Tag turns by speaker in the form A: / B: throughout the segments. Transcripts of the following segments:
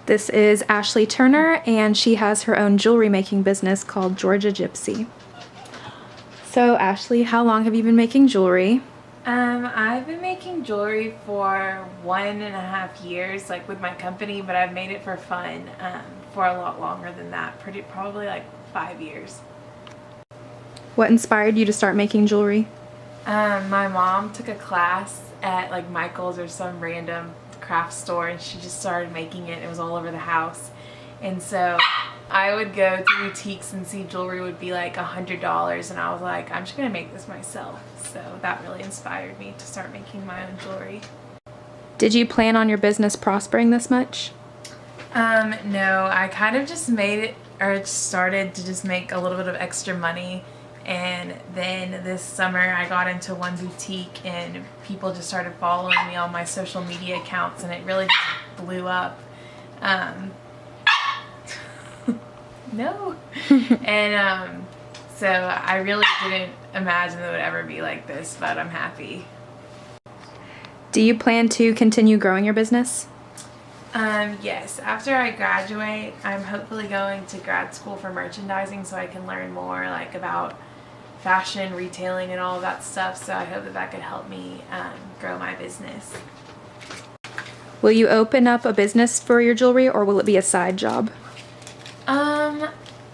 A: This is Ashley Turner, and she has her own jewelry making business called Georgia Gypsy. So Ashley, how long have you been making jewelry?
B: I've been making jewelry for 1.5 years, like with my company, but I've made it for fun for a lot longer than that, probably like 5 years.
A: What inspired you to start making jewelry?
B: My mom took a class at like Michael's or some random craft store, and she just started making it. It was all over the house, and so I would go to boutiques and see jewelry would be like $100, and I was like, I'm just gonna make this myself. So that really inspired me to start making my own jewelry.
A: Did you plan on your business prospering this much?
B: No, I kind of just made it, or started to just make a little bit of extra money. And then this summer I got into one boutique and people just started following me on my social media accounts, and it really just blew up. No. And so I really didn't imagine it would ever be like this, but I'm happy.
A: Do you plan to continue growing your business?
B: Yes, after I graduate, I'm hopefully going to grad school for merchandising so I can learn more like about fashion, retailing, and all of that stuff. So I hope that that could help me grow my business.
A: Will you open up a business for your jewelry, or will it be a side job?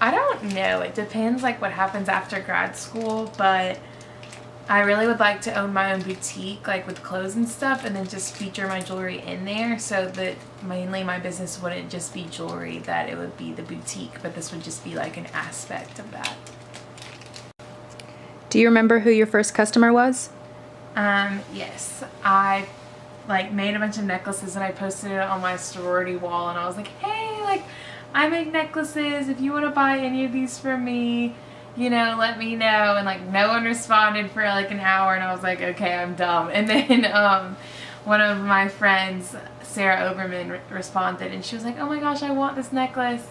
B: I don't know. It depends like what happens after grad school, but I really would like to own my own boutique, like with clothes and stuff, and then just feature my jewelry in there so that mainly my business wouldn't just be jewelry, that it would be the boutique, but this would just be like an aspect of that.
A: Do you remember who your first customer was?
B: Yes. I like made a bunch of necklaces and I posted it on my sorority wall, and I was like, hey, like I make necklaces. If you want to buy any of these from me, you know, let me know. And like no one responded for like an hour, and I was like, okay, I'm dumb. And then one of my friends, Sarah Oberman, responded, and she was like, oh my gosh, I want this necklace.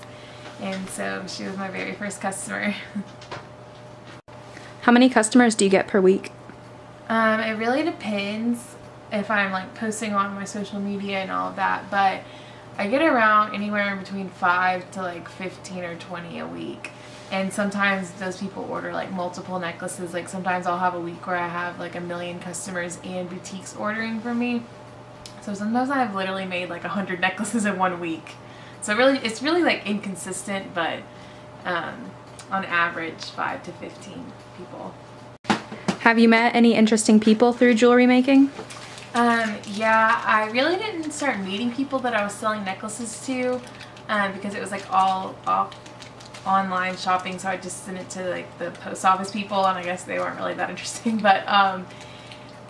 B: And so she was my very first customer.
A: How many customers do you get per week?
B: It really depends if I'm like posting on my social media and all of that, but I get around anywhere between 5 to like 15 or 20 a week. And sometimes those people order like multiple necklaces. Like sometimes I'll have a week where I have like 1 million customers and boutiques ordering from me. So sometimes I've literally made like 100 necklaces in 1 week. So it's really like inconsistent, but on average 5 to 15 people.
A: Have you met any interesting people through jewelry making?
B: Yeah, I really didn't start meeting people that I was selling necklaces to because it was like all online shopping, so I just sent it to like the post office people, and I guess they weren't really that interesting. But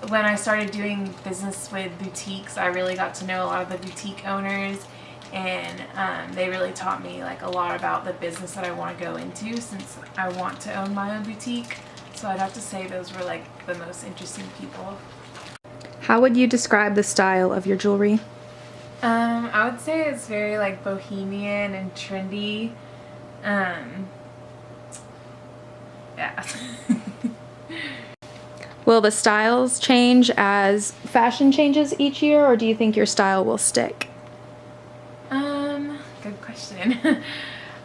B: when I started doing business with boutiques, I really got to know a lot of the boutique owners, and they really taught me like a lot about the business that I want to go into, since I want to own my own boutique. So I'd have to say those were like the most interesting people.
A: How would you describe the style of your jewelry?
B: I would say it's very like bohemian and trendy. Yeah.
A: Will the styles change as fashion changes each year, or do you think your style will stick?
B: Good question.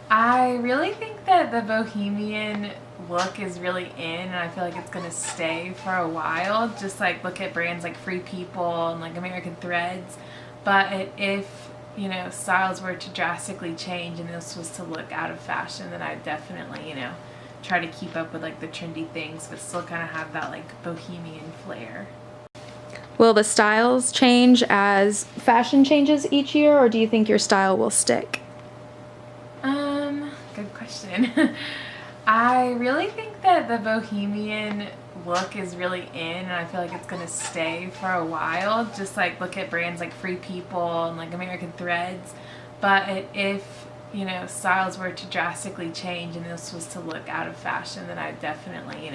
B: I really think that the bohemian look is really in, and I feel like it's gonna stay for a while. Just like look at brands like Free People and like American Threads. But if you know styles were to drastically change and this was to look out of fashion, then I'd definitely try to keep up with like the trendy things, but still kind of have that like bohemian flair.
A: Will the styles change as fashion changes each year, or do you think your style will stick?
B: Good question. I really think that the bohemian look is really in, and I feel like it's gonna stay for a while. Just like look at brands like Free People and like American Threads. But if styles were to drastically change and this was to look out of fashion, then I'd definitely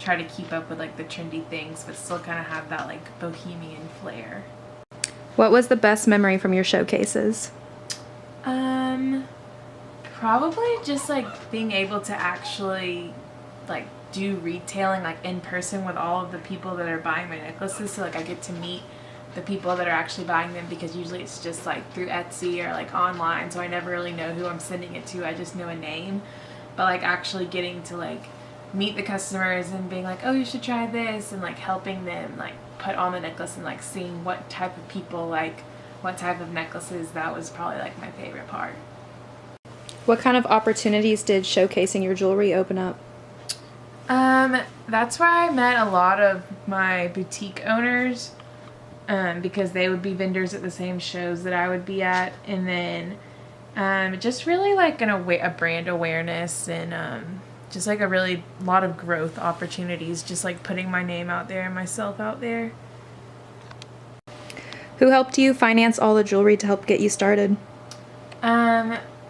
B: try to keep up with like the trendy things, but still kind of have that like bohemian flair.
A: What was the best memory from your showcases?
B: Probably just like being able to actually like do retailing like in person with all of the people that are buying my necklaces. So like I get to meet the people that are actually buying them, because usually it's just like through Etsy or like online, so I never really know who I'm sending it to. I just know a name. But like actually getting to like meet the customers and being like, oh, you should try this, and like helping them like put on the necklace and like seeing what type of people like what type of necklaces, that was probably like my favorite part.
A: What kind of opportunities did showcasing your jewelry open up?
B: That's where I met a lot of my boutique owners, because they would be vendors at the same shows that I would be at, and then just really like a brand awareness, and just like a really lot of growth opportunities, just like putting my name out there and myself out there.
A: Who helped you finance all the jewelry to help get you started?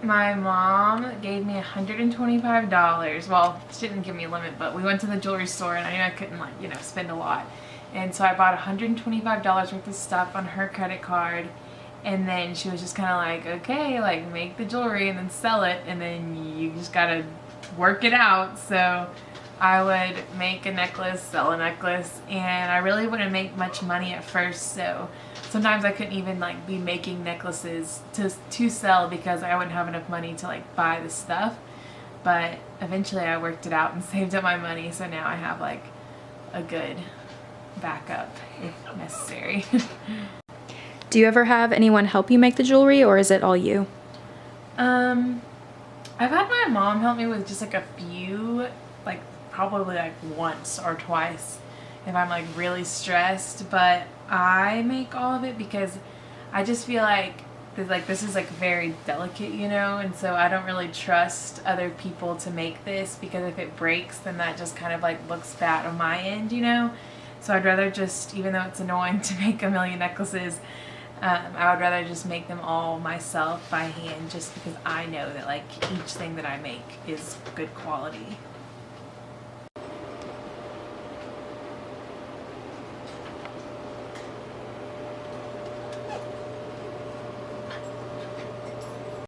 B: My mom gave me $125. Well, she didn't give me a limit, but we went to the jewelry store and I knew I couldn't like, spend a lot. And so I bought $125 worth of stuff on her credit card. And then she was just kind of like, okay, like make the jewelry and then sell it. And then you just got to work it out. So I would make a necklace, sell a necklace, and I really wouldn't make much money at first. So sometimes I couldn't even like be making necklaces to sell because I wouldn't have enough money to like buy the stuff. But eventually I worked it out and saved up my money, so now I have like a good backup if necessary.
A: Do you ever have anyone help you make the jewelry, or is it all you?
B: I've had my mom help me with just like a few, like probably like once or twice if I'm like really stressed, but I make all of it because I just feel like this is like very delicate, and so I don't really trust other people to make this, because if it breaks, then that just kind of like looks bad on my end, so I'd rather just, even though it's annoying to make a million necklaces, I would rather just make them all myself by hand, just because I know that like each thing that I make is good quality.